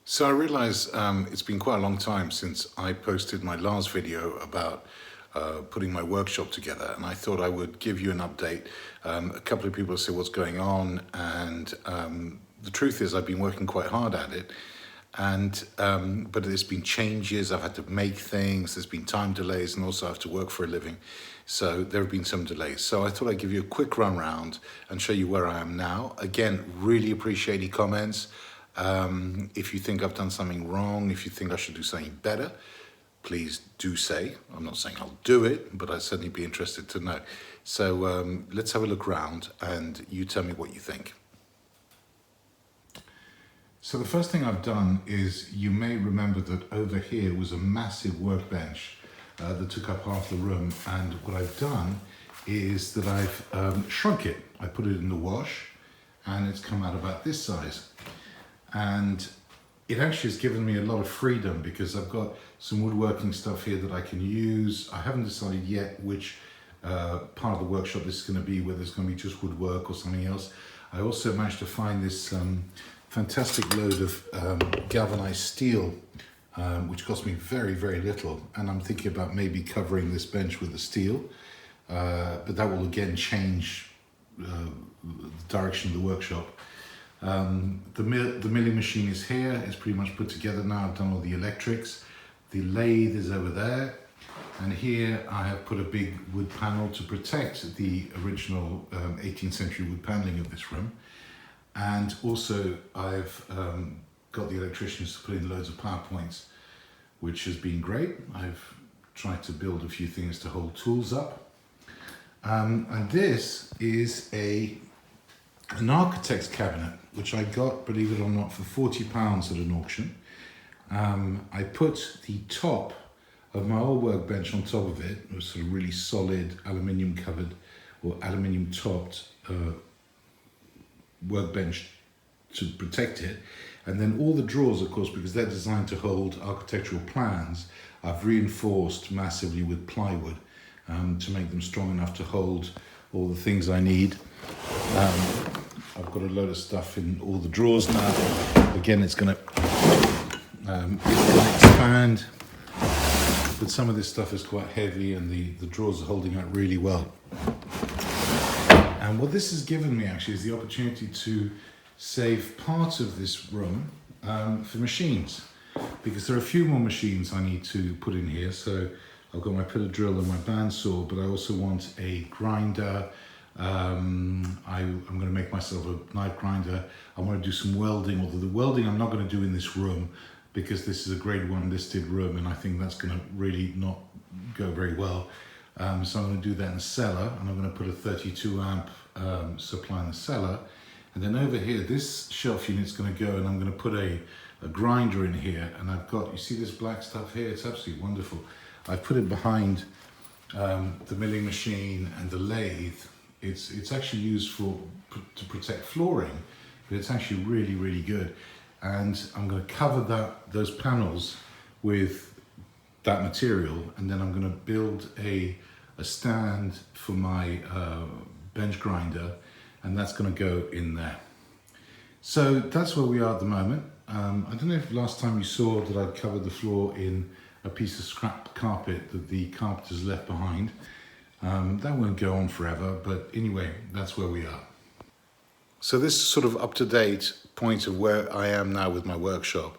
So I realize it's been quite a long time since I posted my last video about putting my workshop together, and I thought I would give you an update. A couple of people say what's going on, and the truth is I've been working quite hard at it, and but there's been changes. I've had to make things, there's been time delays, and also I have to work for a living, so there have been some delays. So I thought I'd give you a quick run round and show you where I am now. Again, really appreciate any comments. If you think I've done something wrong, if you think I should do something better, please do say. I'm not saying I'll do it, but I'd certainly be interested to know. So let's have a look around and you tell me what you think. So the first thing I've done is, you may remember that over here was a massive workbench that took up half the room, and what I've done is that I've shrunk it. I put it in the wash and it's come out about this size. And it actually has given me a lot of freedom because I've got some woodworking stuff here that I can use. I haven't decided yet which part of the workshop this is going to be, whether it's going to be just woodwork or something else. I also managed to find this fantastic load of galvanized steel, which cost me very, very little. And I'm thinking about maybe covering this bench with the steel, but that will again change the direction of the workshop. The milling machine is here. It's pretty much put together now. I've done all the electrics. The lathe is over there, and here I have put a big wood panel to protect the original 18th century wood paneling of this room. And also I've got the electricians to put in loads of power points, which has been great. I've tried to build a few things to hold tools up, and this is an architect's cabinet, which I got, believe it or not, for £40 at an auction. I put the top of my old workbench on top of it. It was sort of really solid aluminium covered or aluminium topped workbench to protect it. And then all the drawers, of course, because they're designed to hold architectural plans, I've reinforced massively with plywood to make them strong enough to hold all the things I need. I've got a load of stuff in all the drawers now. Again, it's going to expand, but some of this stuff is quite heavy and the drawers are holding out really well. And what this has given me actually is the opportunity to save part of this room for machines, because there are a few more machines I need to put in here. So I've got my pillar drill and my bandsaw, but I also want a grinder. I'm going to make myself a knife grinder. I want to do some welding, although the welding I'm not going to do in this room because this is a grade 1 listed room, and I think that's going to really not go very well. So I'm going to do that in the cellar, and I'm going to put a 32 amp supply in the cellar. And then over here, this shelf unit's going to go, and I'm going to put a grinder in here. And I've got, you see this black stuff here? It's absolutely wonderful. I've put it behind the milling machine and the lathe. It's actually used to protect flooring, but it's actually really, really good. And I'm going to cover those panels with that material, and then I'm going to build a stand for my bench grinder, and that's going to go in there. So that's where we are at the moment. I don't know if last time you saw that I'd covered the floor in a piece of scrap carpet that the carpenters left behind. That won't go on forever, but anyway, that's where we are. So this is sort of up-to-date point of where I am now with my workshop.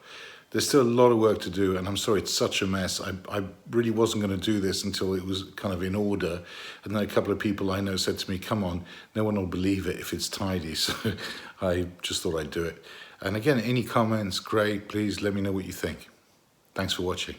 There's still a lot of work to do, and I'm sorry it's such a mess. I really wasn't going to do this until it was kind of in order, and then a couple of people I know said to me, come on, no one will believe it if it's tidy, so I just thought I'd do it. And again, any comments, great, please let me know what you think. Thanks for watching.